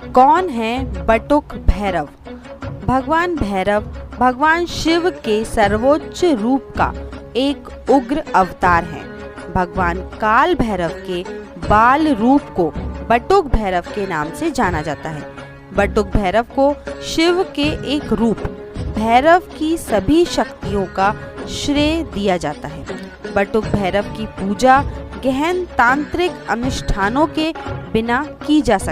कौन है बटुक भैरव? भगवान भैरव भगवान शिव के सर्वोच्च रूप का एक उग्र अवतार है। भगवान काल भैरव के बाल रूप को बटुक भैरव के नाम से जाना जाता है। बटुक भैरव को शिव के एक रूप भैरव की सभी शक्तियों का श्रेय दिया जाता है। बटुक भैरव की पूजा गहन तांत्रिक अनुष्ठानों के बिना की जा सकती